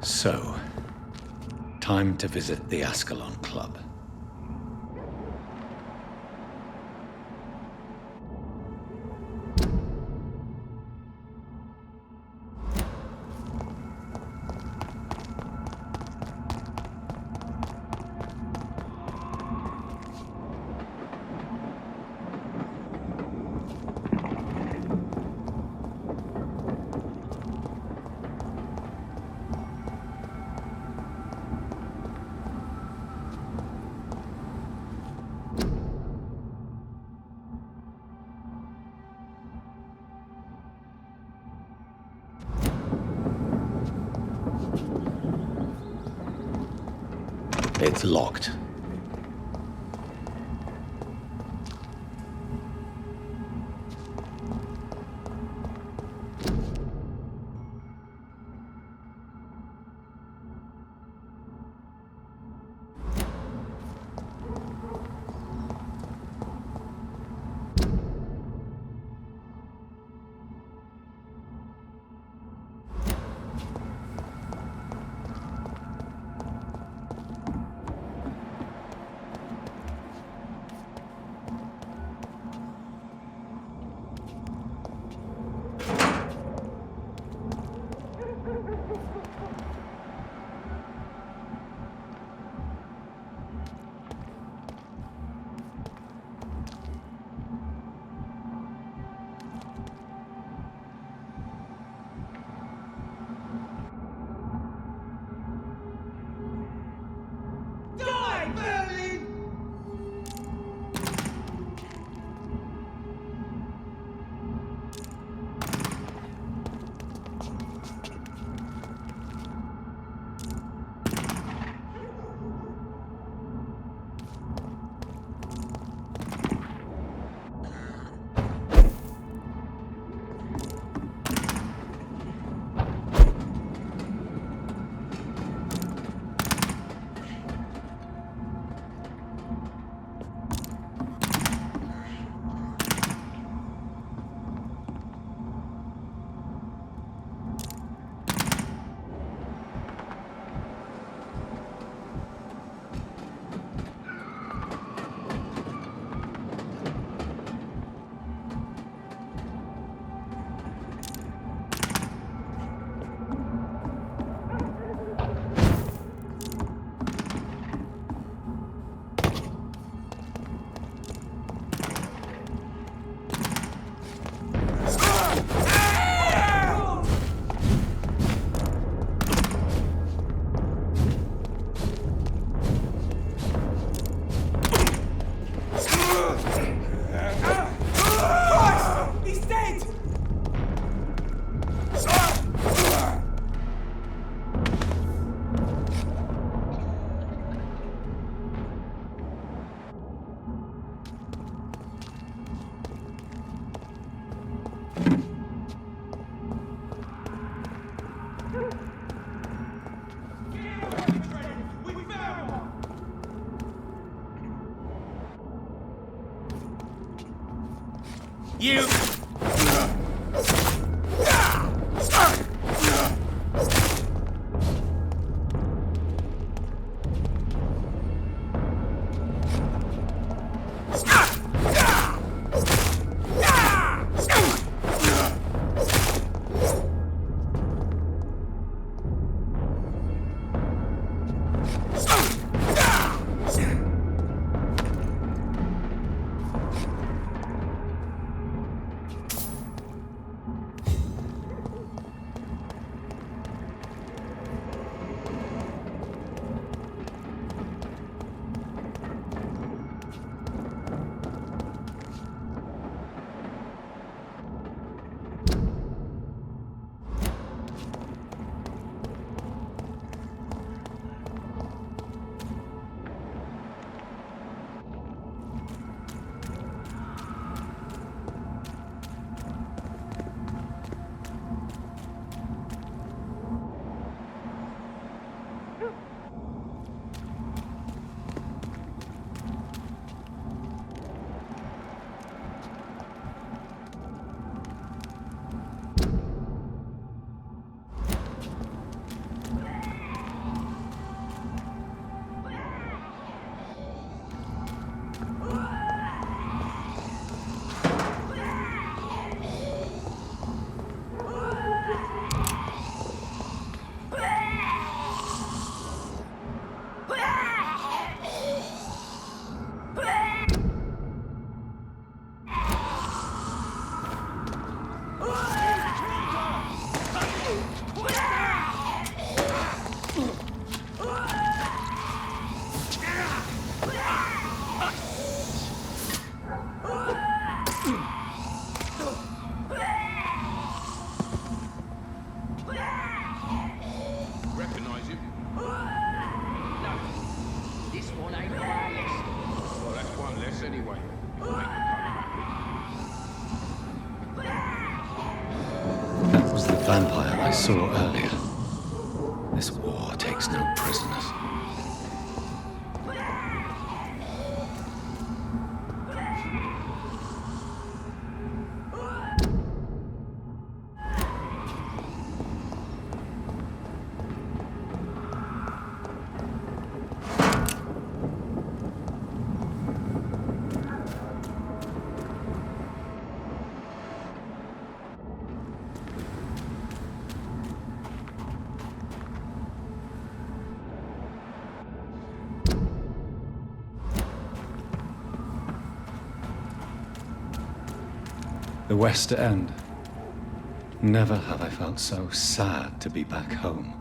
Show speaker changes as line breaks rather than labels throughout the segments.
So, time to visit the Ascalon Club. It's locked.
You... anyway.
That was the vampire I saw earlier. This war takes no prisoners. The West End. Never have I felt so sad to be back home.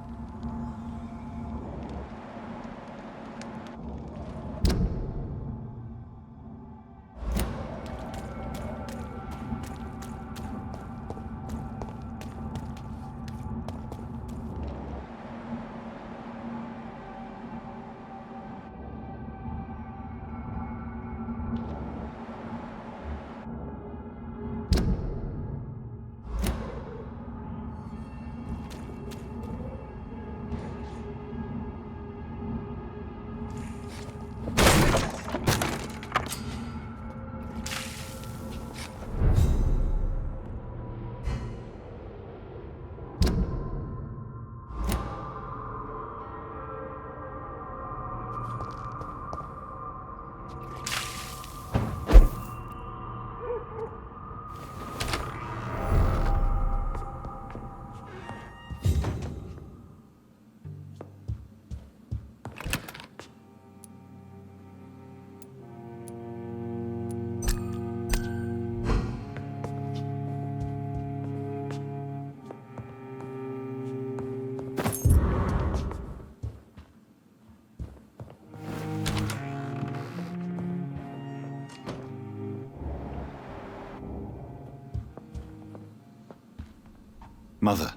Mother,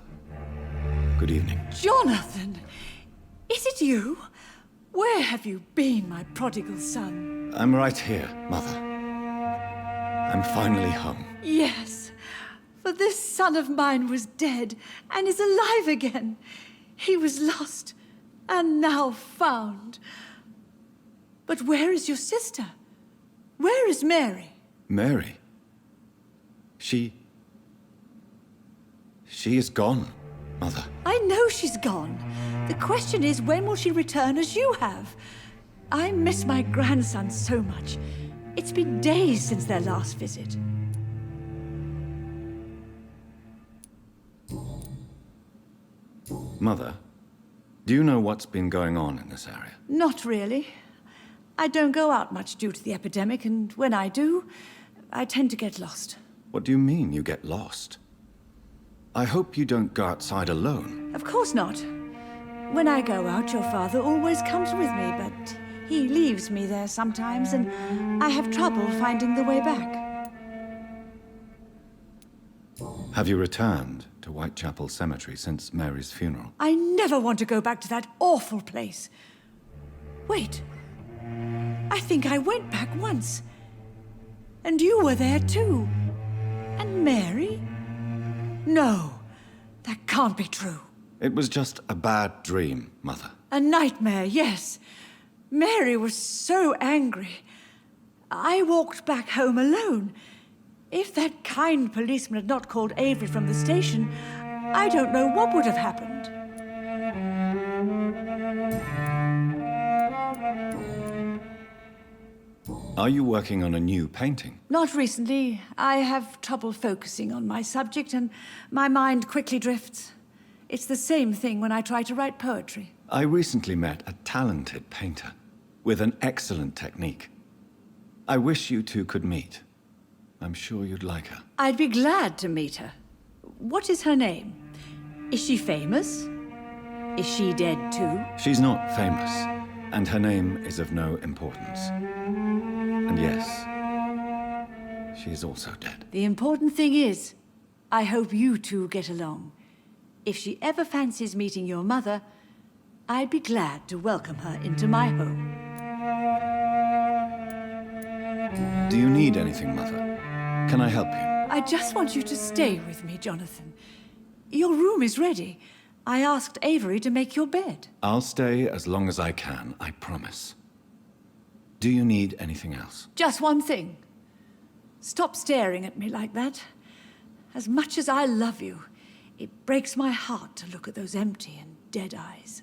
good evening.
Jonathan! Is it you? Where have you been, my prodigal son?
I'm right here, Mother. I'm finally home.
Yes, for this son of mine was dead and is alive again. He was lost and now found. But where is your sister? Where is Mary?
Mary? She is gone, Mother.
I know she's gone. The question is, when will she return as you have? I miss my grandson so much. It's been days since their last visit.
Mother, do you know what's been going on in this area?
Not really. I don't go out much due to the epidemic, and when I do, I tend to get lost.
What do you mean you get lost? I hope you don't go outside alone.
Of course not. When I go out, your father always comes with me, but he leaves me there sometimes, and I have trouble finding the way back.
Have you returned to Whitechapel Cemetery since Mary's funeral?
I never want to go back to that awful place. Wait. I think I went back once. And you were there too. And Mary? No, that can't be true.
It was just a bad dream, Mother.
A nightmare, yes. Mary was so angry. I walked back home alone. If that kind policeman had not called Avery from the station, I don't know what would have happened.
Are you working on a new painting?
Not recently. I have trouble focusing on my subject, and my mind quickly drifts. It's the same thing when I try to write poetry.
I recently met a talented painter with an excellent technique. I wish you two could meet. I'm sure you'd like her.
I'd be glad to meet her. What is her name? Is she famous? Is she dead too?
She's not famous, and her name is of no importance. And yes, she is also dead.
The important thing is, I hope you two get along. If she ever fancies meeting your mother, I'd be glad to welcome her into my home.
Do you need anything, Mother? Can I help you?
I just want you to stay with me, Jonathan. Your room is ready. I asked Avery to make your bed.
I'll stay as long as I can, I promise. Do you need anything else?
Just one thing. Stop staring at me like that. As much as I love you, it breaks my heart to look at those empty and dead eyes.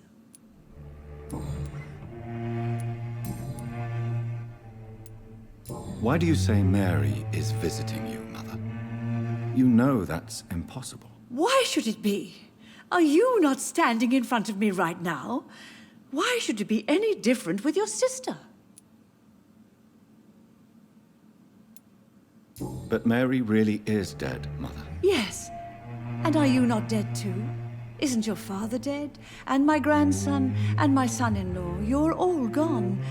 Why do you say Mary is visiting you, Mother? You know that's impossible.
Why should it be? Are you not standing in front of me right now? Why should it be any different with your sister?
But Mary really is dead, Mother.
Yes. And are you not dead too? Isn't your father dead? And my grandson? And my son-in-law? You're all gone.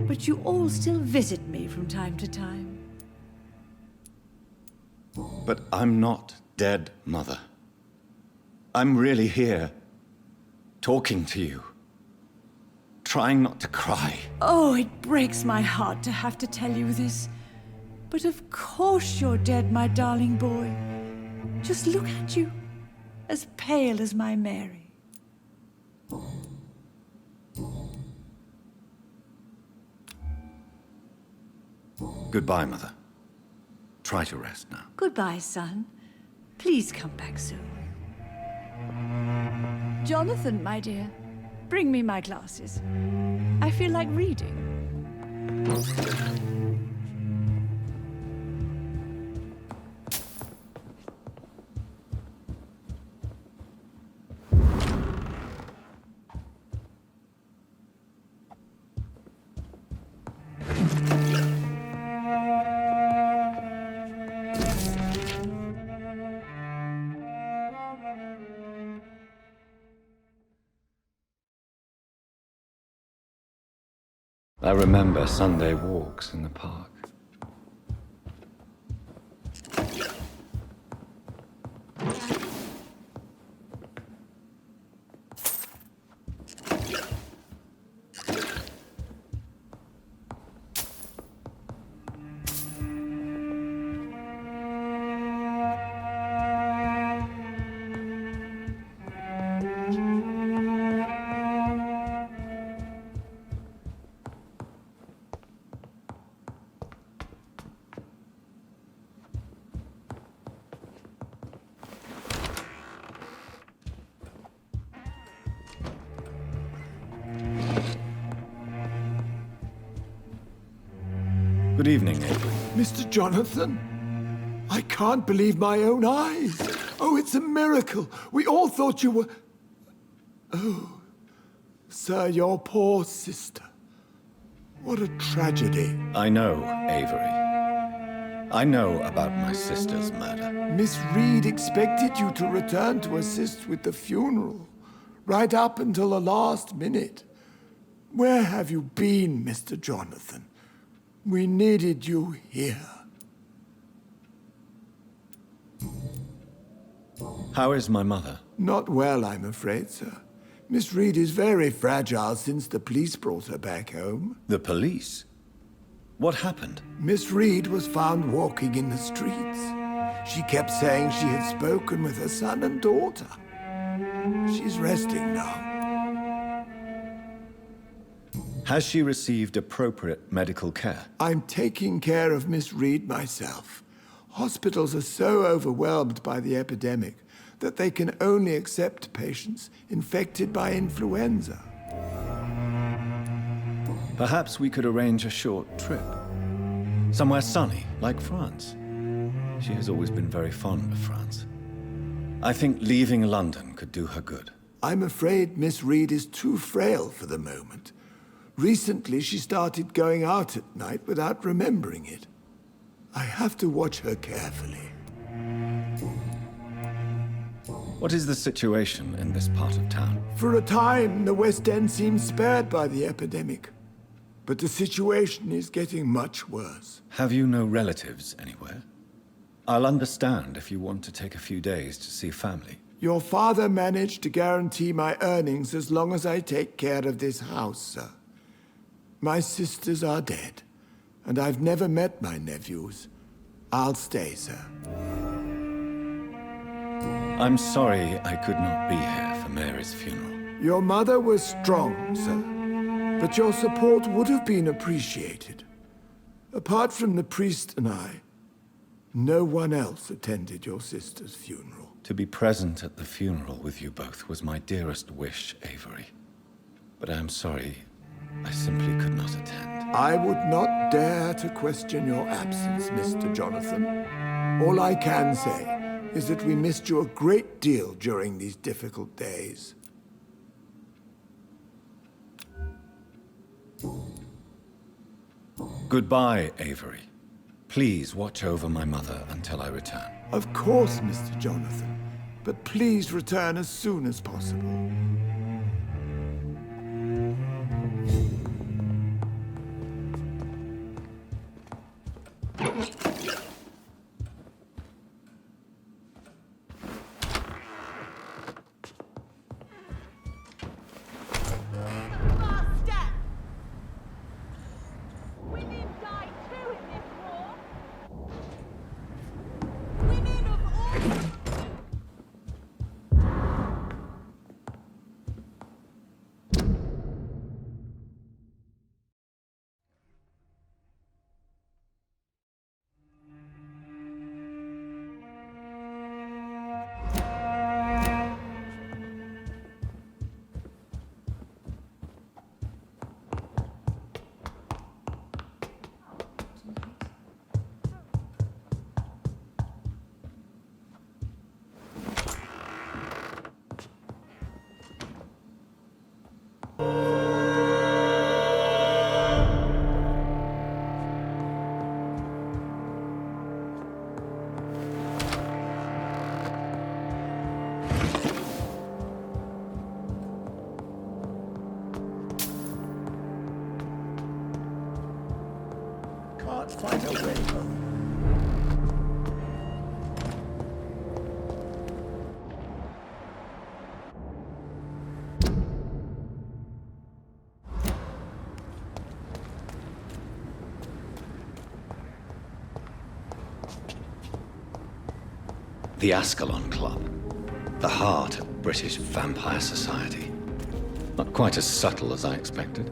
But you all still visit me from time to time.
But I'm not dead, Mother. I'm really here, talking to you, trying not to cry.
Oh, it breaks my heart to have to tell you this. But of course you're dead, my darling boy. Just look at you, as pale as my Mary.
Goodbye, Mother. Try to rest now.
Goodbye, son. Please come back soon. Jonathan, my dear, bring me my glasses. I feel like reading.
I remember Sunday walks in the park. Good evening, Avery.
Mr. Jonathan, I can't believe my own eyes. Oh, it's a miracle. We all thought you were... Oh, sir, your poor sister. What a tragedy.
I know, Avery. I know about my sister's murder.
Miss Reid expected you to return to assist with the funeral, right up until the last minute. Where have you been, Mr. Jonathan? We needed you here.
How is my mother?
Not well, I'm afraid, sir. Miss Reid is very fragile since the police brought her back home.
The police? What happened?
Miss Reid was found walking in the streets. She kept saying she had spoken with her son and daughter. She's resting now.
Has she received appropriate medical care?
I'm taking care of Miss Reid myself. Hospitals are so overwhelmed by the epidemic that they can only accept patients infected by influenza.
Perhaps we could arrange a short trip. Somewhere sunny, like France. She has always been very fond of France. I think leaving London could do her good.
I'm afraid Miss Reid is too frail for the moment. Recently, she started going out at night without remembering it. I have to watch her carefully.
What is the situation in this part of town?
For a time, the West End seemed spared by the epidemic. But the situation is getting much worse.
Have you no relatives anywhere? I'll understand if you want to take a few days to see family.
Your father managed to guarantee my earnings as long as I take care of this house, sir. My sisters are dead, and I've never met my nephews. I'll stay, sir.
I'm sorry I could not be here for Mary's funeral.
Your mother was strong, sir, but your support would have been appreciated. Apart from the priest and I, no one else attended your sister's funeral.
To be present at the funeral with you both was my dearest wish, Avery. But I am sorry, I simply could not attend.
I would not dare to question your absence, Mr. Jonathan. All I can say is that we missed you a great deal during these difficult days.
Goodbye, Avery. Please watch over my mother until I return.
Of course, Mr. Jonathan, but please return as soon as possible. Find a way home.
The Ascalon Club. The heart of British vampire society. Not quite as subtle as I expected.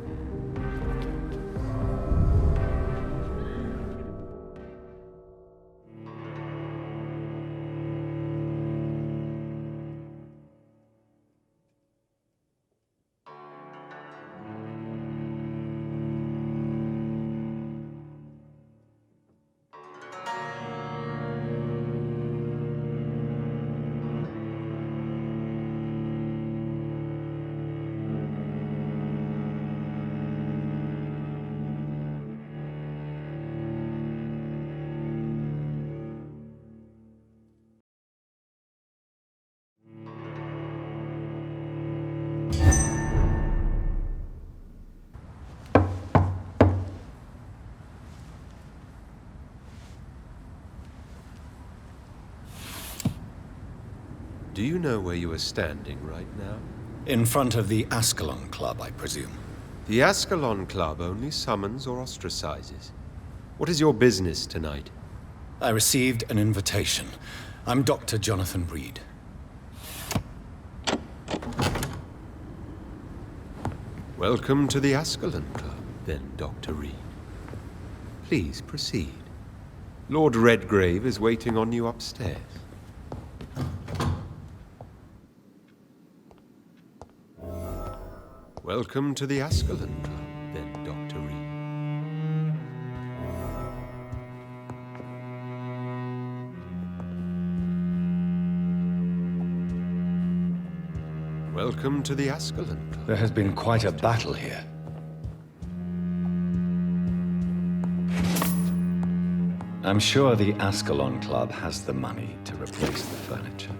Do you know where you are standing right now?
In front of the Ascalon Club, I presume.
The Ascalon Club only summons or ostracizes. What is your business tonight?
I received an invitation. I'm Dr. Jonathan Reid.
Welcome to the Ascalon Club, then, Dr. Reid. Please proceed. Lord Redgrave is waiting on you upstairs. Welcome to the Ascalon Club, then, Dr. Reid. Welcome to the Ascalon Club.
There has been quite a battle here. I'm sure the Ascalon Club has the money to replace the furniture.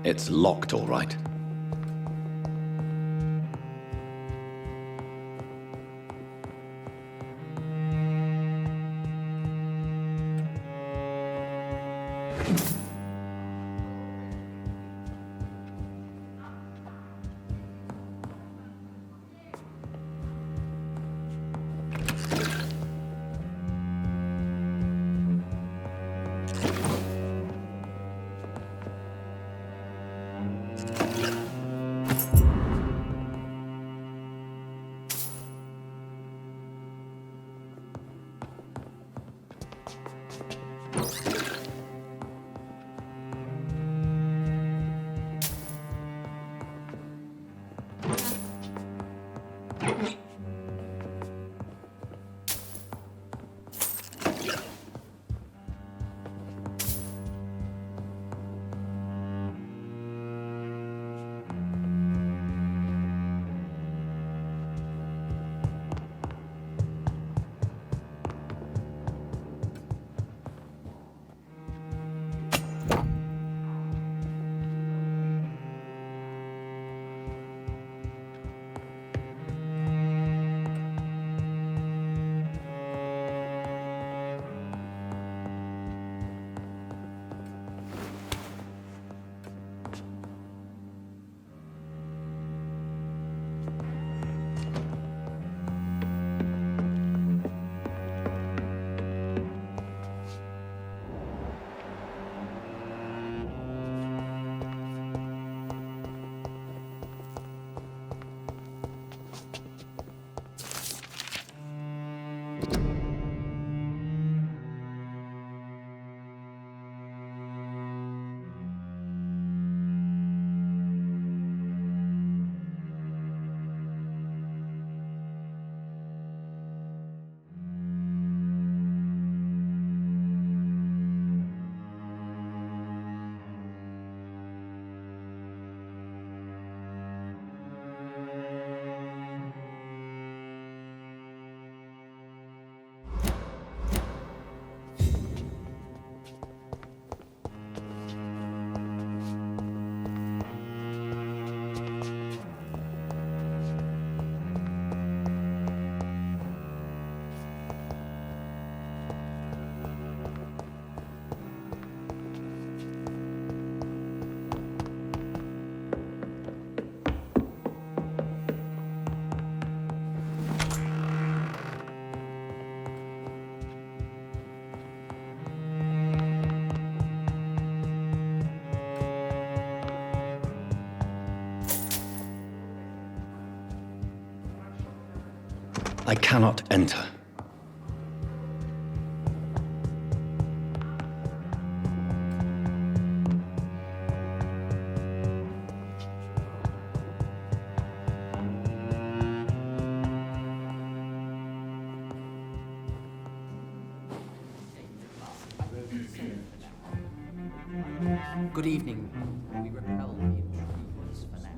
It's locked, all right. I cannot enter.
Good evening. We repel the intruders for now.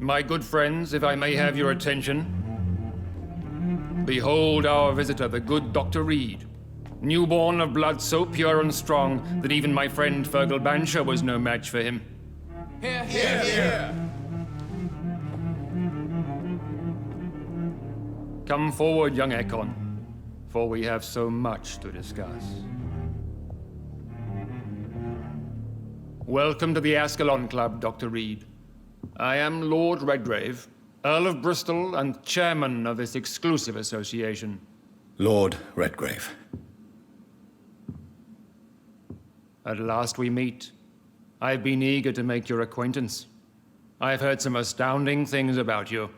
My good friends, if I may have your attention. Behold our visitor, the good Dr. Reid. Newborn of blood so pure and strong that even my friend Fergal Bansher was no match for him.
Here, here, here!
Come forward, young Ekon, for we have so much to discuss. Welcome to the Ascalon Club, Dr. Reid. I am Lord Redgrave, Earl of Bristol and chairman of this exclusive association.
Lord Redgrave.
At last we meet. I've been eager to make your acquaintance. I've heard some astounding things about you.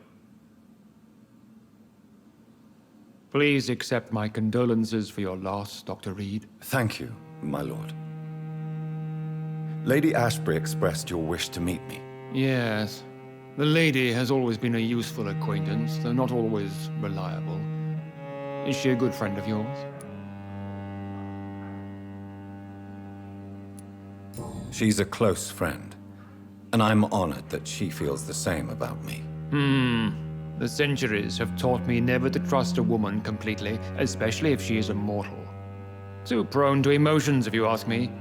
Please accept my condolences for your loss, Dr. Reid.
Thank you, my lord. Lady Ashbury expressed your wish to meet me.
Yes. The lady has always been a useful acquaintance, though not always reliable. Is she a good friend of yours?
She's a close friend. And I'm honored that she feels the same about me.
The centuries have taught me never to trust a woman completely, especially if she is a mortal. Too prone to emotions, if you ask me.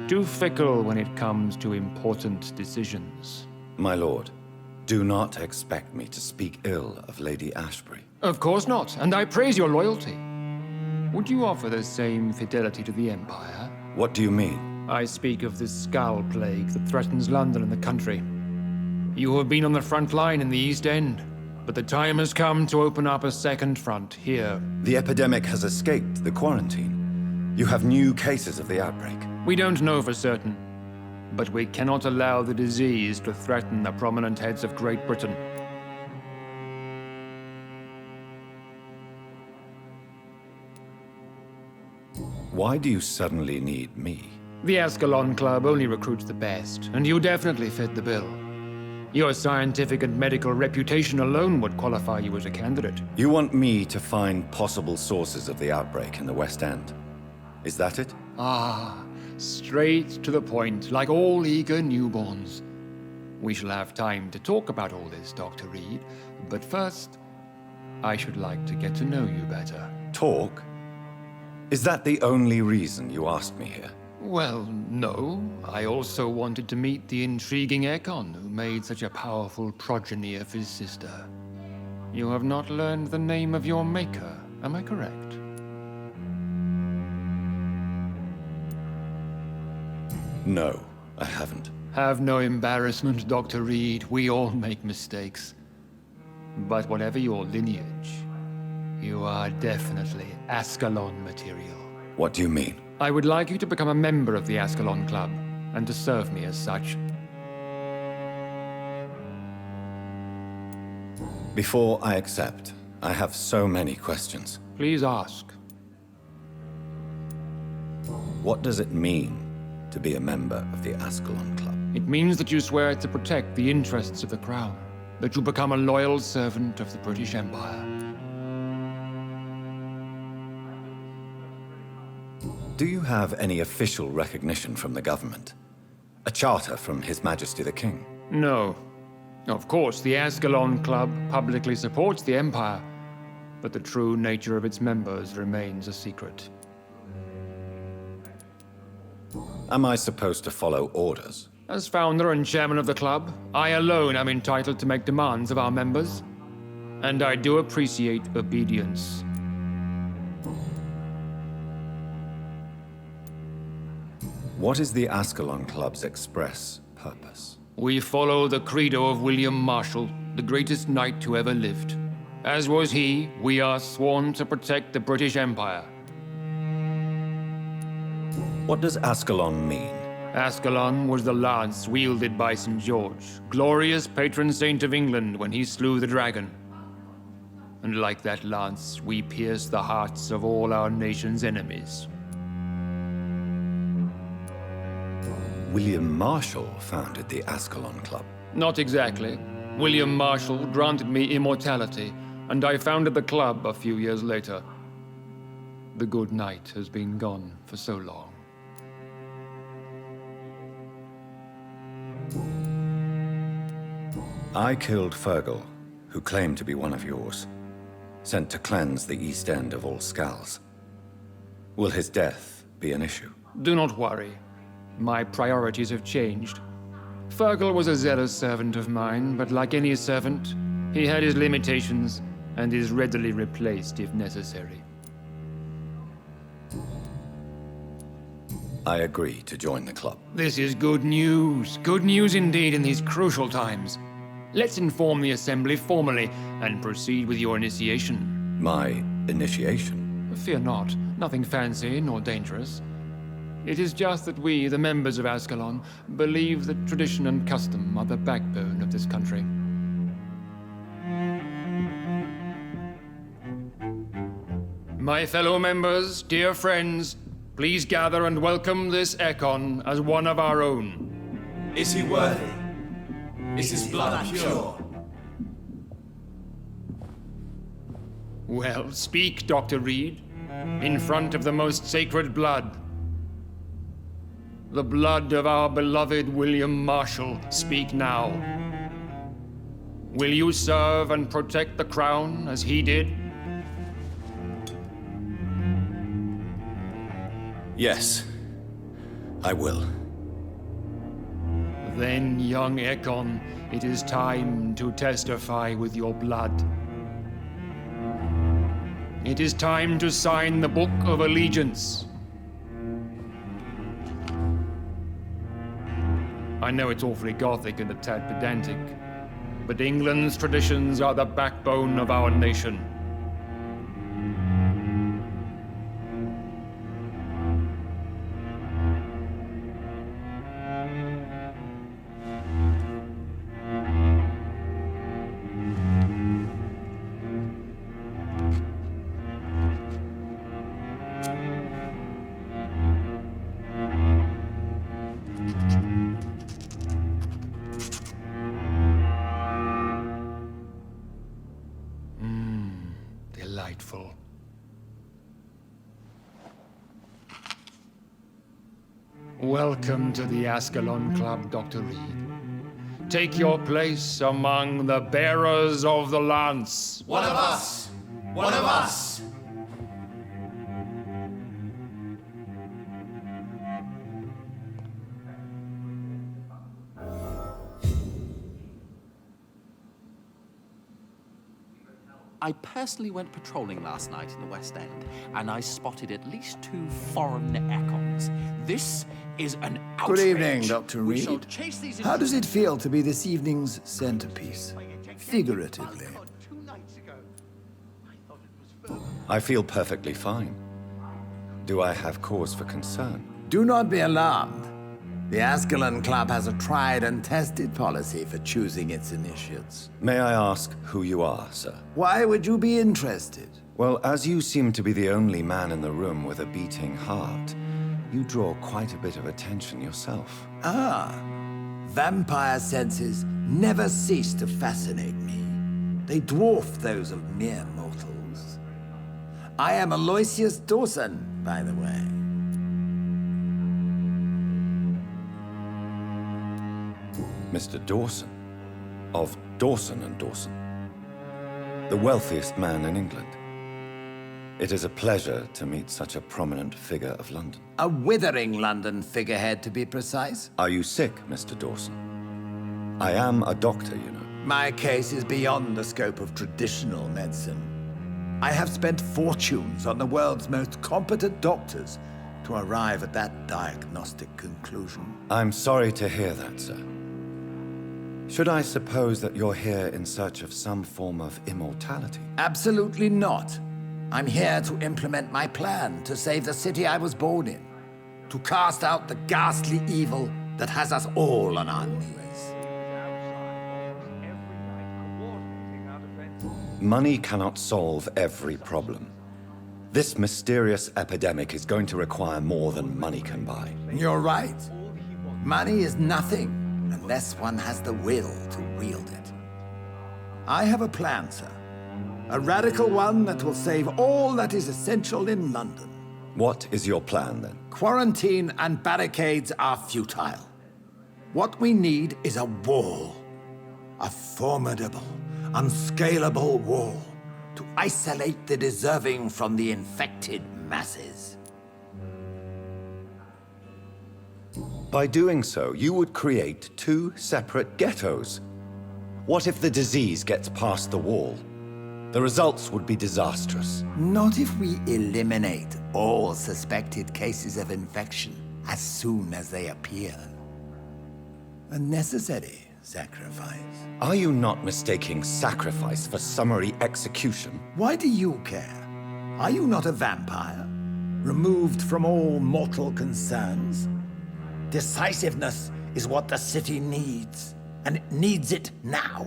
Too fickle when it comes to important decisions.
My lord, do not expect me to speak ill of Lady Ashbury.
Of course not, and I praise your loyalty. Would you offer the same fidelity to the Empire?
What do you mean?
I speak of the Skull Plague that threatens London and the country. You have been on the front line in the East End, but the time has come to open up a second front here.
The epidemic has escaped the quarantine. You have new cases of the outbreak.
We don't know for certain, but we cannot allow the disease to threaten the prominent heads of Great Britain.
Why do you suddenly need me?
The Ascalon Club only recruits the best, and you definitely fit the bill. Your scientific and medical reputation alone would qualify you as a candidate.
You want me to find possible sources of the outbreak in the West End. Is that it?
Ah, straight to the point, like all eager newborns. We shall have time to talk about all this, Dr. Reid, but first, I should like to get to know you better.
Talk? Is that the only reason you asked me here?
Well, no. I also wanted to meet the intriguing Ekon who made such a powerful progeny of his sister. You have not learned the name of your maker, am I correct?
No, I haven't.
Have no embarrassment, Dr. Reid. We all make mistakes. But whatever your lineage, you are definitely Ascalon material.
What do you mean?
I would like you to become a member of the Ascalon Club, and to serve me as such.
Before I accept, I have so many questions.
Please ask.
What does it mean to be a member of the Ascalon Club?
It means that you swear to protect the interests of the Crown, that you become a loyal servant of the British Empire.
Do you have any official recognition from the government? A charter from His Majesty the King?
No. Of course, the Ascalon Club publicly supports the Empire, but the true nature of its members remains a secret.
Am I supposed to follow orders?
As founder and chairman of the club, I alone am entitled to make demands of our members, and I do appreciate obedience.
What is the Ascalon Club's express purpose?
We follow the credo of William Marshall, the greatest knight who ever lived. As was he, we are sworn to protect the British Empire.
What does Ascalon mean?
Ascalon was the lance wielded by St. George, glorious patron saint of England when he slew the dragon. And like that lance, we pierce the hearts of all our nation's enemies.
William Marshall founded the Ascalon Club.
Not exactly. William Marshall granted me immortality, and I founded the club a few years later. The good knight has been gone for so long.
I killed Fergal, who claimed to be one of yours, sent to cleanse the East End of all skulls. Will his death be an issue?
Do not worry. My priorities have changed. Fergal was a zealous servant of mine, but like any servant, he had his limitations and is readily replaced if necessary.
I agree to join the club.
This is good news. Good news indeed in these crucial times. Let's inform the Assembly formally and proceed with your initiation.
My initiation?
Fear not. Nothing fancy nor dangerous. It is just that we, the members of Ascalon, believe that tradition and custom are the backbone of this country. My fellow members, dear friends, please gather and welcome this Ekon as one of our own.
Is he worthy? Is his blood pure?
Well, speak, Dr. Reid, in front of the most sacred blood. The blood of our beloved William Marshall, speak now. Will you serve and protect the crown as he did?
Yes, I will.
Then, young Ekon, it is time to testify with your blood. It is time to sign the Book of Allegiance. I know it's awfully gothic and a tad pedantic, but England's traditions are the backbone of our nation. Delightful. Welcome to the Ascalon Club, Dr. Reid. Take your place among the bearers of the lance.
One of us! One of us!
I personally went patrolling last night in the West End, and I spotted at least 2 foreign econs. This is an outrage.
Good evening, Dr.
We shall
Reid.
chase these
How does it feel to be this evening's centerpiece? Figuratively.
I feel perfectly fine. Do I have cause for concern?
Do not be alarmed. The Ascalon Club has a tried and tested policy for choosing its initiates.
May I ask who you are, sir?
Why would you be interested?
Well, as you seem to be the only man in the room with a beating heart, you draw quite a bit of attention yourself.
Ah, vampire senses never cease to fascinate me. They dwarf those of mere mortals. I am Aloysius Dawson, by the way.
Mr. Dawson, of Dawson and Dawson, the wealthiest man in England. It is a pleasure to meet such a prominent figure of London.
A withering London figurehead, to be precise.
Are you sick, Mr. Dawson? I am a doctor, you know.
My case is beyond the scope of traditional medicine. I have spent fortunes on the world's most competent doctors to arrive at that diagnostic conclusion.
I'm sorry to hear that, sir. Should I suppose that you're here in search of some form of immortality?
Absolutely not. I'm here to implement my plan to save the city I was born in, to cast out the ghastly evil that has us all on our knees.
Money cannot solve every problem. This mysterious epidemic is going to require more than money can buy.
You're right. Money is nothing unless one has the will to wield it. I have a plan, sir. A radical one that will save all that is essential in London.
What is your plan, then?
Quarantine and barricades are futile. What we need is a wall. A formidable, unscalable wall to isolate the deserving from the infected masses.
By doing so, you would create 2 separate ghettos. What if the disease gets past the wall? The results would be disastrous.
Not if we eliminate all suspected cases of infection as soon as they appear. A necessary sacrifice.
Are you not mistaking sacrifice for summary execution?
Why do you care? Are you not a vampire? Removed from all mortal concerns? Decisiveness is what the city needs, and it needs it now.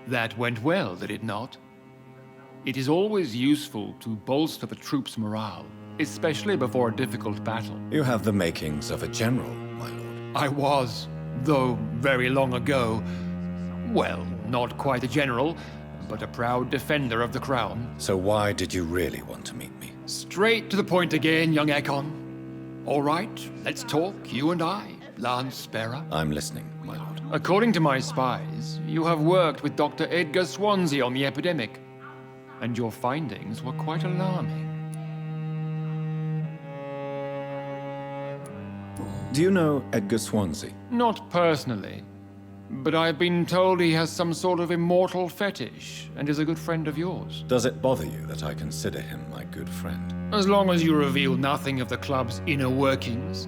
That went well, did it not? It is always useful to bolster the troops' morale, especially before a difficult battle.
You have the makings of a general, my lord.
I was, though very long ago. Well, not quite a general, but a proud defender of the crown.
So why did you really want to meet me?
Straight to the point again, young Ekon. All right, let's talk, you and I, Lance Sparrow.
I'm listening, my lord.
According to my spies, you have worked with Dr. Edgar Swansea on the epidemic, and your findings were quite alarming.
Do you know Edgar Swansea?
Not personally, but I've been told he has some sort of immortal fetish and is a good friend of yours.
Does it bother you that I consider him my good friend?
As long as you reveal nothing of the club's inner workings,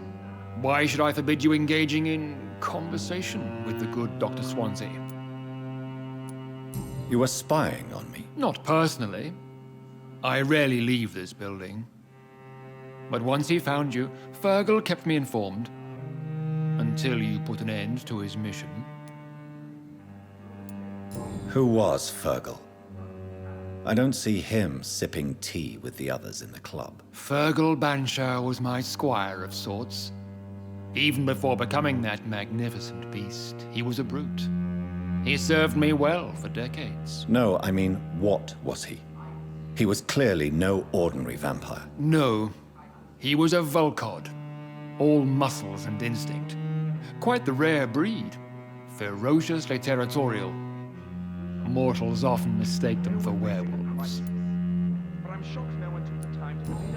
why should I forbid you engaging in conversation with the good Dr. Swansea?
You were spying on me?
Not personally. I rarely leave this building. But once he found you, Fergal kept me informed. Until you put an end to his mission.
Who was Fergal? I don't see him sipping tea with the others in the club.
Fergal Banshire was my squire of sorts. Even before becoming that magnificent beast, he was a brute. He served me well for decades.
No, I mean, what was he? He was clearly no ordinary vampire.
No, he was a Volcod, all muscles and instinct. Quite the rare breed, ferociously territorial. Mortals often mistake them for werewolves.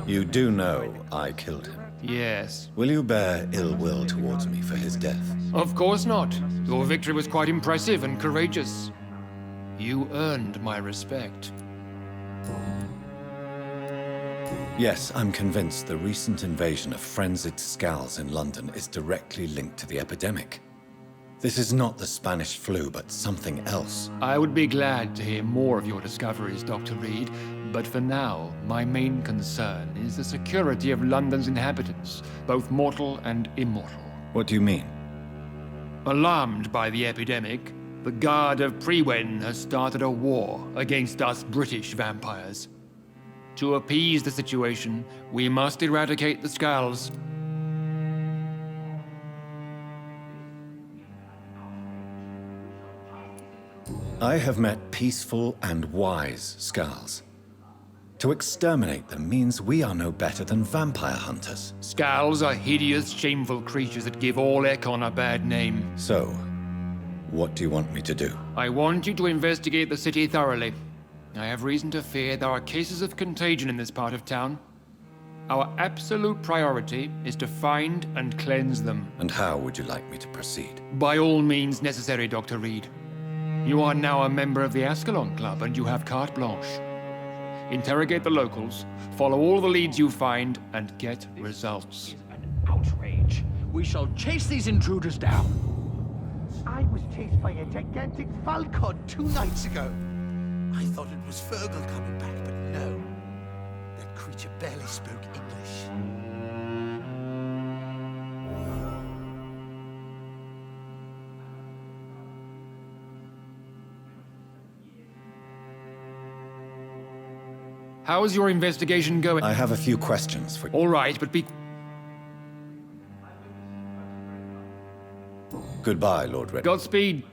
You do know I killed him.
Yes.
Will you bear ill will towards me for his death?
Of course not. Your victory was quite impressive and courageous. You earned my respect.
Yes, I'm convinced the recent invasion of frenzied skulls in London is directly linked to the epidemic. This is not the Spanish flu, but something else.
I would be glad to hear more of your discoveries, Dr. Reid, but for now, my main concern is the security of London's inhabitants, both mortal and immortal.
What do you mean?
Alarmed by the epidemic, the Guard of Prewen has started a war against us British vampires. To appease the situation, we must eradicate the skulls.
I have met peaceful and wise skulls. To exterminate them means we are no better than vampire hunters.
Skulls are hideous, shameful creatures that give all Ekon a bad name.
So, what do you want me to do?
I want you to investigate the city thoroughly. I have reason to fear there are cases of contagion in this part of town. Our absolute priority is to find and cleanse them.
And how would you like me to proceed?
By all means necessary, Dr. Reid. You are now a member of the Ascalon Club and you have carte blanche. Interrogate the locals, follow all the leads you find, and get results.
This is an outrage. We shall chase these intruders down.
I was chased by a gigantic falcon 2 nights ago. I thought it was Fergal coming back, but no. That creature barely spoke English.
How is your investigation going?
I have a few questions for you.
All right, but be...
Goodbye, Lord Reid.
Godspeed.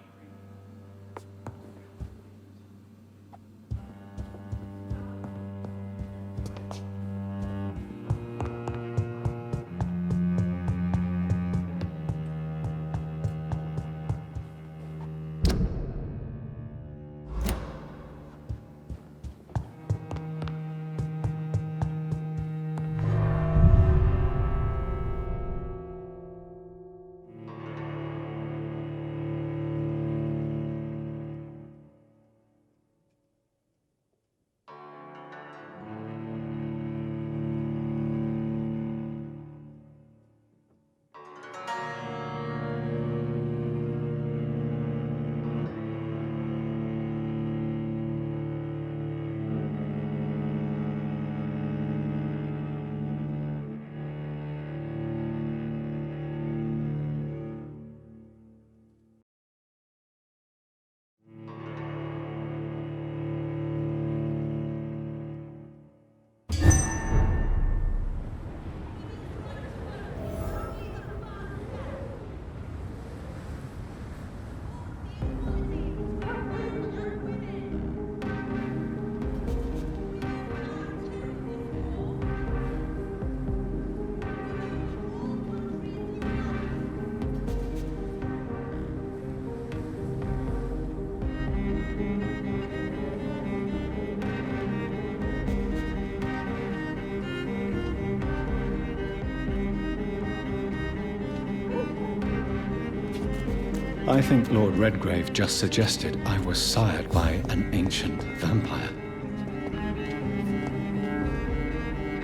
I think Lord Redgrave just suggested I was sired by an ancient vampire.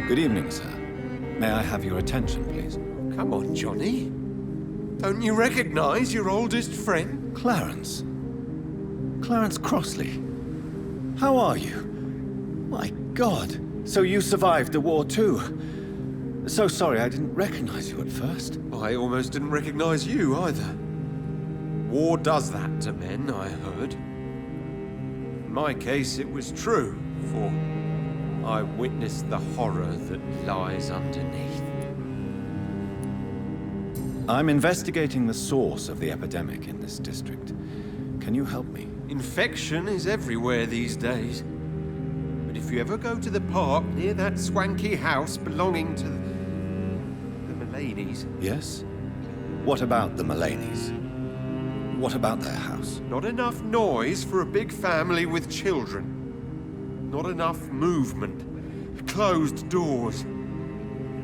Good evening, sir. May I have your attention, please?
Come on, Johnny. Don't you recognize your oldest friend?
Clarence. Clarence Crossley. How are you? My God. So you survived the war too. So sorry I didn't recognize you at first.
I almost didn't recognize you either. War does that to men, I heard. In my case, it was true, for I witnessed the horror that lies underneath.
I'm investigating the source of the epidemic in this district. Can you help me?
Infection is everywhere these days. But if you ever go to the park near that swanky house belonging to the Mullaneys...
Yes? What about the Mullaneys? What about their house?
Not enough noise for a big family with children. Not enough movement. Closed doors.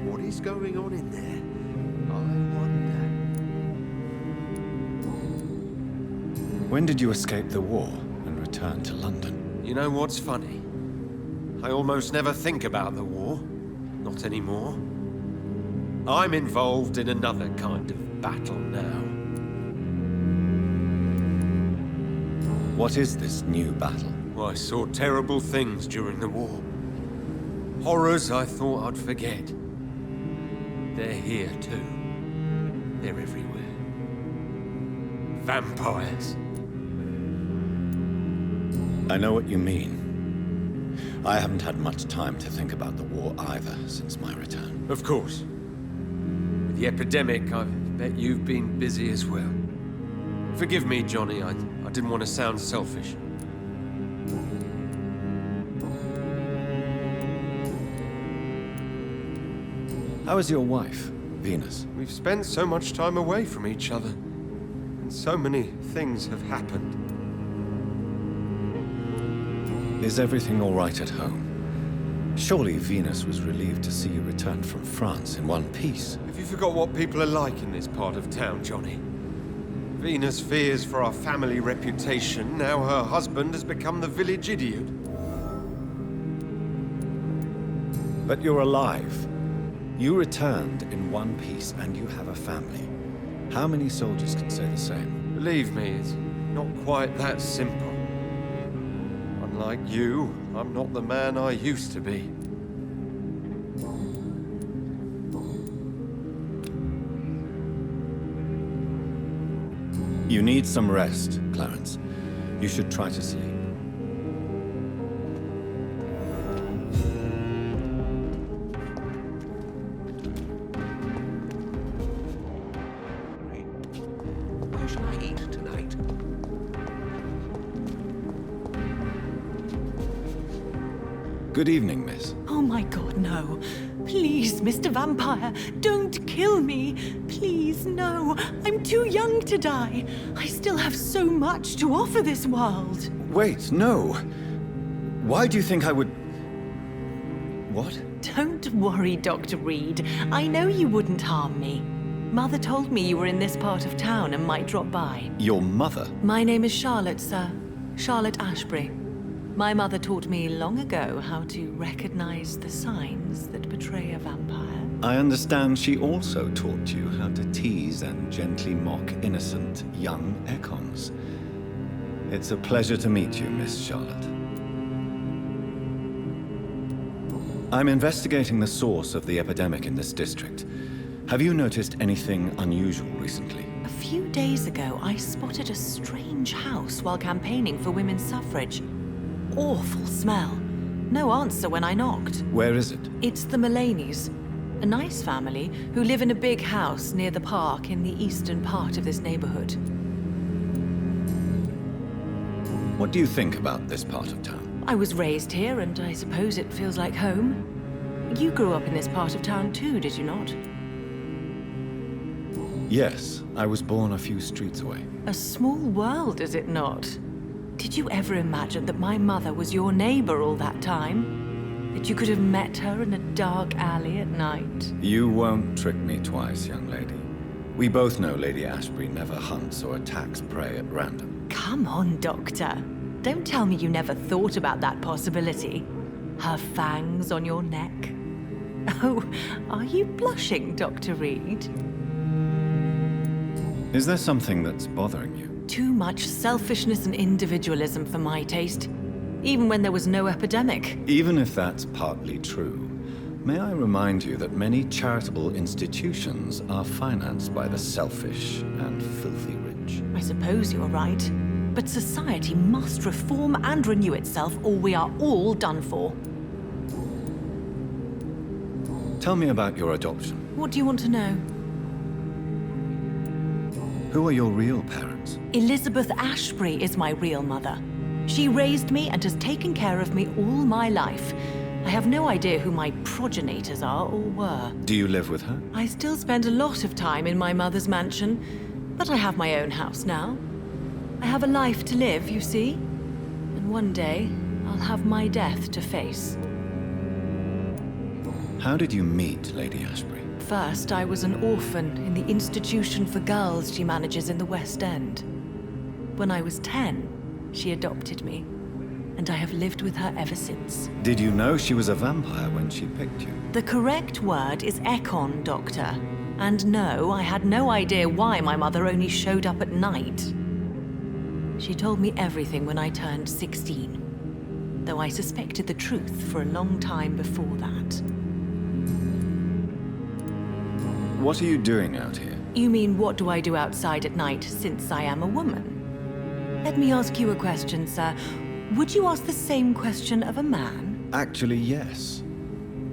What is going on in there? I wonder.
When did you escape the war and return to London?
You know what's funny? I almost never think about the war. Not anymore. I'm involved in another kind of battle now.
What is this new battle?
I saw terrible things during the war. Horrors I thought I'd forget. They're here too. They're everywhere. Vampires.
I know what you mean. I haven't had much time to think about the war either since my return.
Of course. With the epidemic, I bet you've been busy as well. Forgive me, Johnny, I didn't want to sound selfish.
How is your wife, Venus?
We've spent so much time away from each other, and so many things have happened.
Is everything all right at home? Surely Venus was relieved to see you return from France in one piece.
Have you forgot what people are like in this part of town, Johnny? Venus fears for our family reputation. Now her husband has become the village idiot.
But you're alive. You returned in one piece and you have a family. How many soldiers can say the same?
Believe me, it's not quite that simple. Unlike you, I'm not the man I used to be.
You need some rest, Clarence. You should try to sleep.
Where shall I eat tonight?
Good evening, miss.
Oh my God, no. Please, Mr. Vampire, don't kill me. Please, no. I'm too young to die. I still have so much to offer this world.
Wait, no. Why do you think I would... What?
Don't worry, Dr. Reid. I know you wouldn't harm me. Mother told me you were in this part of town and might drop by.
Your mother?
My name is Charlotte, sir. Charlotte Ashbury. My mother taught me long ago how to recognize the signs that betray a vampire.
I understand she also taught you how to tease and gently mock innocent young Econs. It's a pleasure to meet you, Miss Charlotte. I'm investigating the source of the epidemic in this district. Have you noticed anything unusual recently?
A few days ago, I spotted a strange house while campaigning for women's suffrage. Awful smell. No answer when I knocked.
Where is it?
It's the Mullaneys, a nice family who live in a big house near the park in the eastern part of this neighborhood.
What do you think about this part of town?
I was raised here, and I suppose it feels like home. You grew up in this part of town too, did you not?
Yes, I was born a few streets away.
A small world, is it not? Did you ever imagine that my mother was your neighbor all that time? That you could have met her in a dark alley at night?
You won't trick me twice, young lady. We both know Lady Ashbury never hunts or attacks prey at random.
Come on, Doctor. Don't tell me you never thought about that possibility. Her fangs on your neck. Oh, are you blushing, Dr. Reid?
Is there something that's bothering you?
Too much selfishness and individualism for my taste. Even when there was no epidemic.
Even if that's partly true, may I remind you that many charitable institutions are financed by the selfish and filthy rich.
I suppose you're right. But society must reform and renew itself, or we are all done for.
Tell me about your adoption.
What do you want to know?
Who are your real parents?
Elizabeth Ashbury is my real mother. She raised me and has taken care of me all my life. I have no idea who my progenitors are or were.
Do you live with her?
I still spend a lot of time in my mother's mansion, but I have my own house now. I have a life to live, you see. And one day, I'll have my death to face.
How did you meet Lady Ashbury?
First, I was an orphan in the institution for girls she manages in the West End. When I was 10, she adopted me, and I have lived with her ever since.
Did you know she was a vampire when she picked you?
The correct word is Ekon, Doctor. And no, I had no idea why my mother only showed up at night. She told me everything when I turned 16, though I suspected the truth for a long time before that.
What are you doing out here?
You mean, what do I do outside at night since I am a woman? Let me ask you a question, sir. Would you ask the same question of a man?
Actually, yes.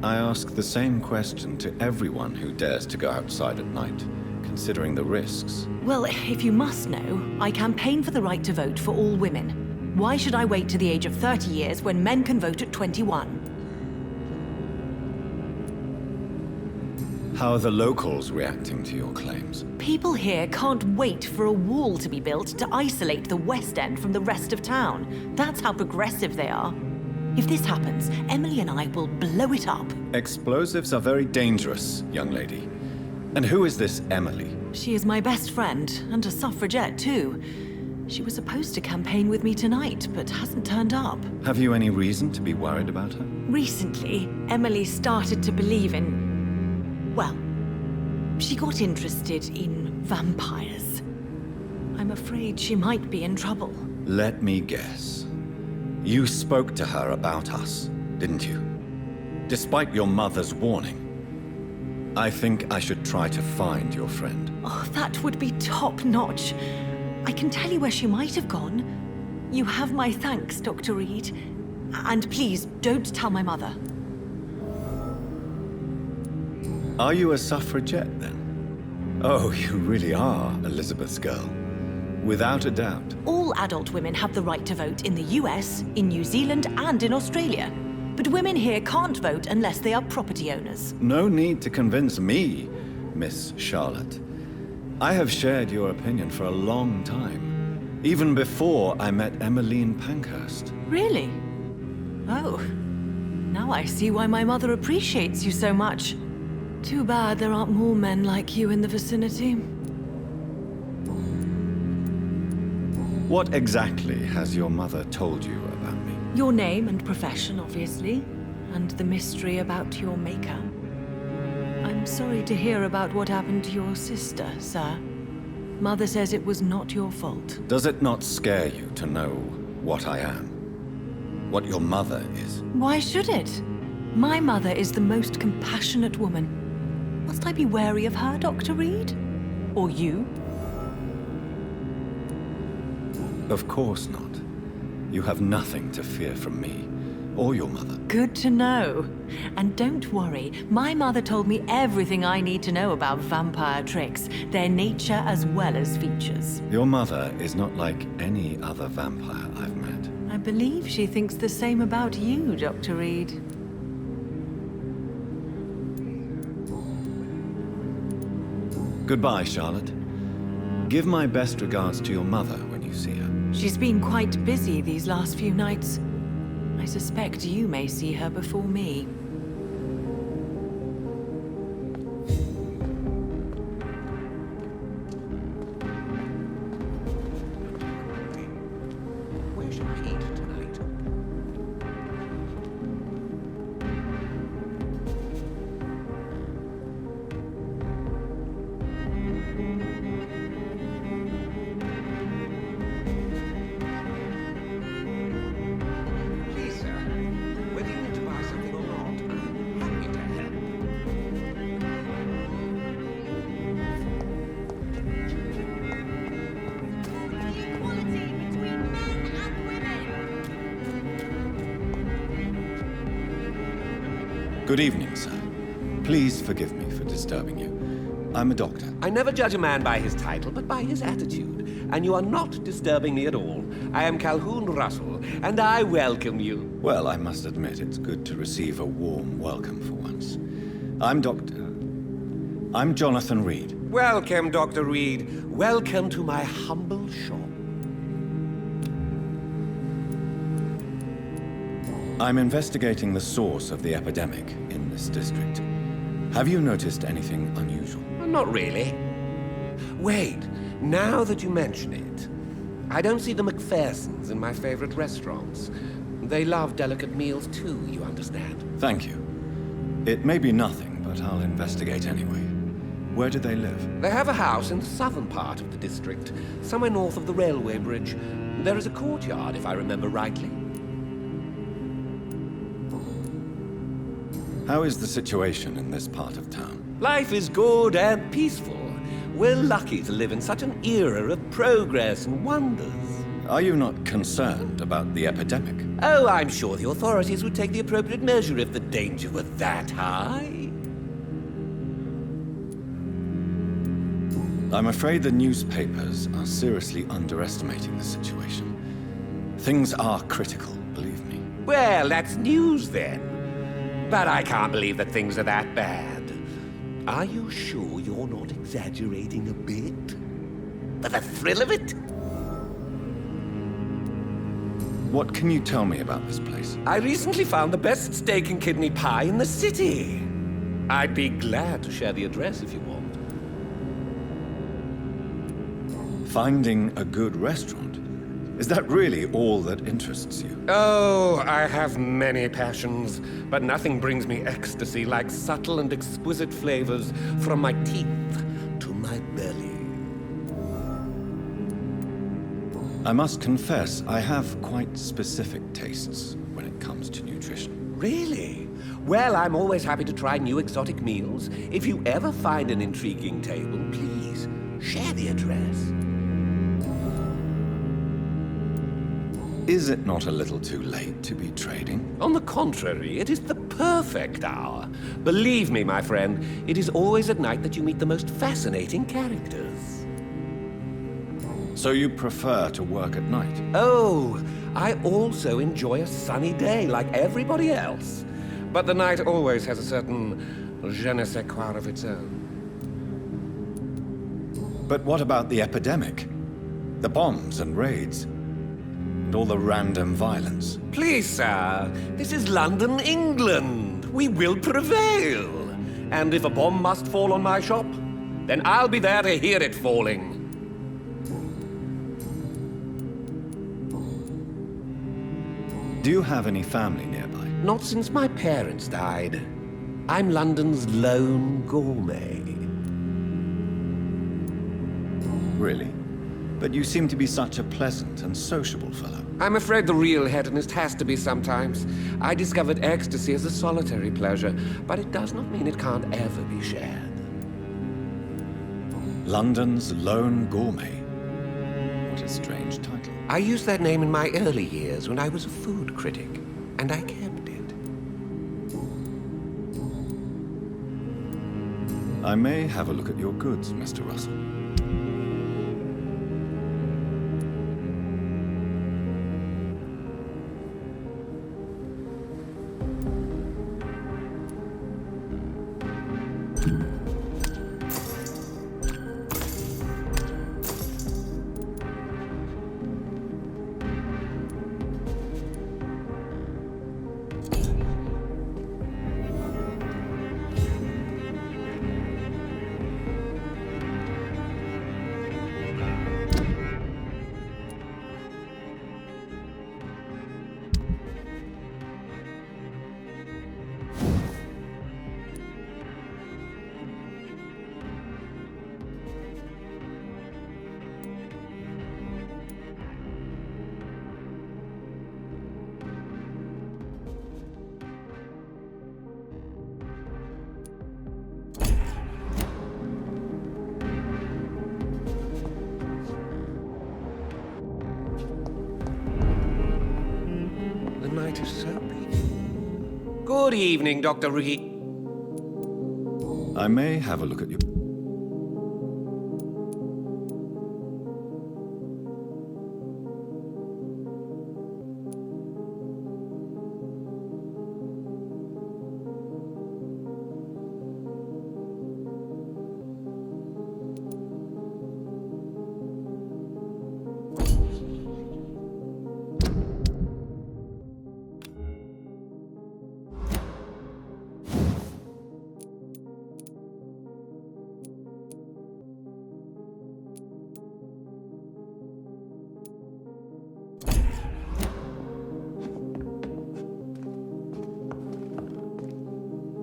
I ask the same question to everyone who dares to go outside at night, considering the risks.
Well, if you must know, I campaign for the right to vote for all women. Why should I wait to the age of 30 years when men can vote at 21?
How are the locals reacting to your claims?
People here can't wait for a wall to be built to isolate the West End from the rest of town. That's how progressive they are. If this happens, Emily and I will blow it up.
Explosives are very dangerous, young lady. And who is this Emily?
She is my best friend, and a suffragette too. She was supposed to campaign with me tonight, but hasn't turned up.
Have you any reason to be worried about her?
Recently, Emily started to believe in... well, she got interested in vampires. I'm afraid she might be in trouble.
Let me guess. You spoke to her about us, didn't you? Despite your mother's warning. I think I should try to find your friend.
Oh, that would be top-notch. I can tell you where she might have gone. You have my thanks, Dr. Reid. And please, don't tell my mother.
Are you a suffragette, then? Oh, you really are Elizabeth's girl. Without a doubt.
All adult women have the right to vote in the US, in New Zealand, and in Australia. But women here can't vote unless they are property owners.
No need to convince me, Miss Charlotte. I have shared your opinion for a long time. Even before I met Emmeline Pankhurst.
Really? Oh. Now I see why my mother appreciates you so much. Too bad there aren't more men like you in the vicinity.
What exactly has your mother told you about me?
Your name and profession, obviously, and the mystery about your maker. I'm sorry to hear about what happened to your sister, sir. Mother says it was not your fault.
Does it not scare you to know what I am? What your mother is?
Why should it? My mother is the most compassionate woman. Must I be wary of her, Dr. Reid? Or you?
Of course not. You have nothing to fear from me, or your mother.
Good to know. And don't worry, my mother told me everything I need to know about vampire tricks, their nature as well as features.
Your mother is not like any other vampire I've met.
I believe she thinks the same about you, Dr. Reid.
Goodbye, Charlotte. Give my best regards to your mother when you see her.
She's been quite busy these last few nights. I suspect you may see her before me.
Good evening, sir. Please forgive me for disturbing you. I'm a doctor.
I never judge a man by his title, but by his attitude. And you are not disturbing me at all. I am Calhoun Russell, and I welcome you.
Well, I must admit it's good to receive a warm welcome for once. I'm Jonathan Reid.
Welcome, Dr. Reid. Welcome to my humble shop.
I'm investigating the source of the epidemic in this district. Have you noticed anything unusual?
Not really. Wait, now that you mention it, I don't see the McPhersons in my favorite restaurants. They love delicate meals too, you understand.
Thank you. It may be nothing, but I'll investigate anyway. Where do they live?
They have a house in the southern part of the district, somewhere north of the railway bridge. There is a courtyard, if I remember rightly.
How is the situation in this part of town?
Life is good and peaceful. We're lucky to live in such an era of progress and wonders.
Are you not concerned about the epidemic?
Oh, I'm sure the authorities would take the appropriate measure if the danger were that high.
I'm afraid the newspapers are seriously underestimating the situation. Things are critical, believe me.
Well, that's news then. But I can't believe that things are that bad. Are you sure you're not exaggerating a bit? For the thrill of it?
What can you tell me about this place?
I recently found the best steak and kidney pie in the city. I'd be glad to share the address if you want.
Finding a good restaurant? Is that really all that interests you?
Oh, I have many passions, but nothing brings me ecstasy like subtle and exquisite flavors from my teeth to my belly.
I must confess, I have quite specific tastes when it comes to nutrition.
Really? Well, I'm always happy to try new exotic meals. If you ever find an intriguing table, please share the address.
Is it not a little too late to be trading?
On the contrary, it is the perfect hour. Believe me, my friend, it is always at night that you meet the most fascinating characters.
So you prefer to work at night?
Oh, I also enjoy a sunny day like everybody else. But the night always has a certain je ne sais quoi of its own.
But what about the epidemic? The bombs and raids? And all the random violence?
Please, sir, this is London, England. We will prevail. And if a bomb must fall on my shop, then I'll be there to hear it falling.
Do you have any family nearby?
Not since my parents died. I'm London's lone gourmet.
Really? But you seem to be such a pleasant and sociable fellow.
I'm afraid the real hedonist has to be sometimes. I discovered ecstasy as a solitary pleasure, but it does not mean it can't ever be shared.
London's lone gourmet. What a strange title.
I used that name in my early years when I was a food critic, and I kept it.
I may have a look at your goods, Mr. Russell.
The night is so peaceful. Good evening, Dr. Reid.
I may have a look at you.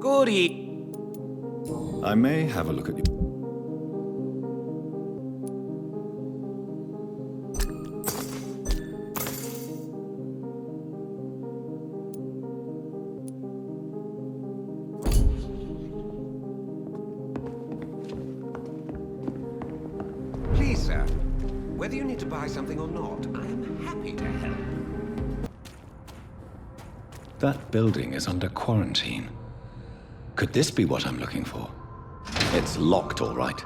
Good evening.
I may have a look at you.
Please, sir, whether you need to buy something or not, I am happy to help.
That building is under quarantine. Could this be what I'm looking for? It's locked, all right.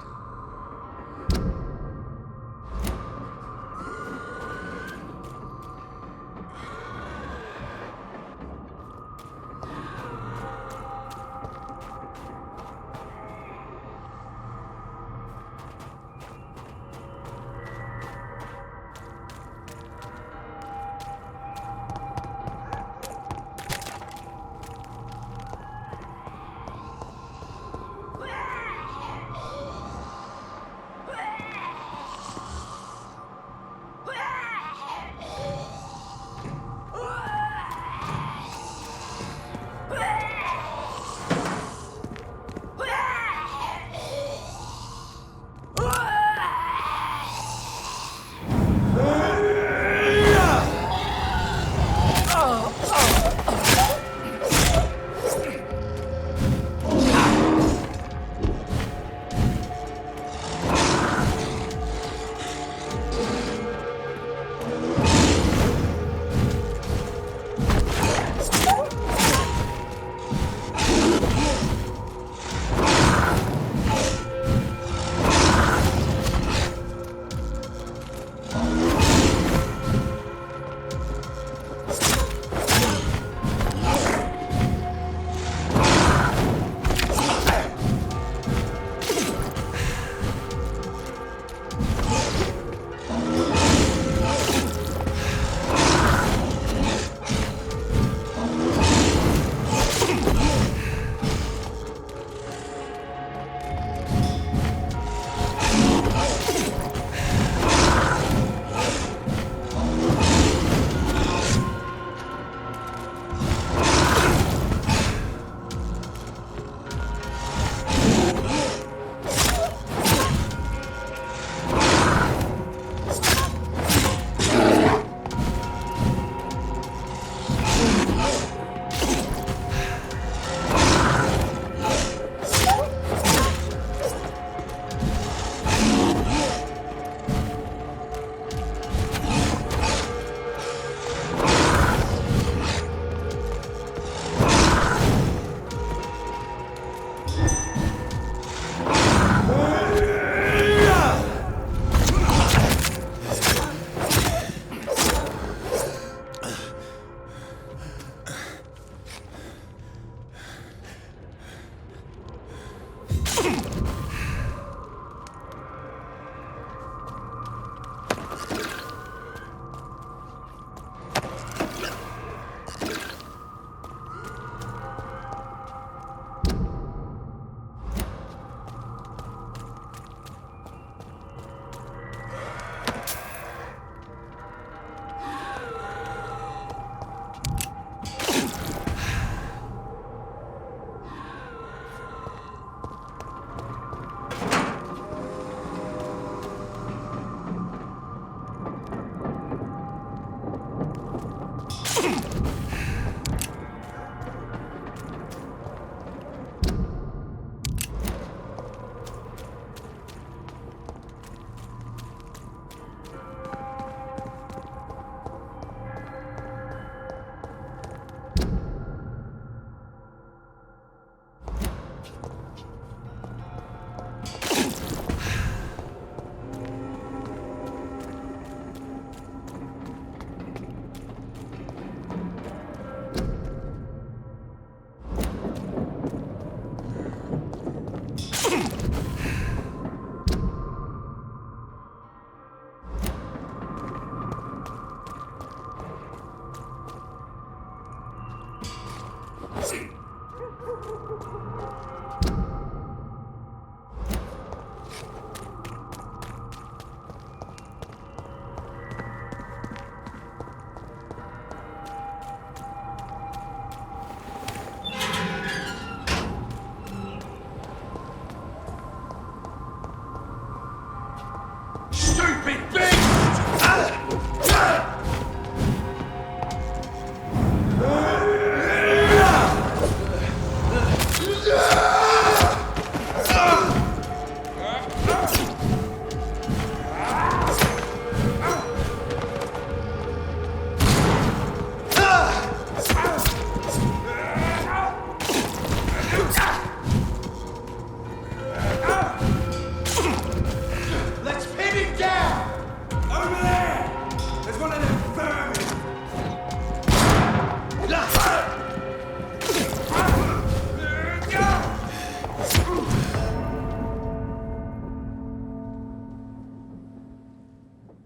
Stupid bitch!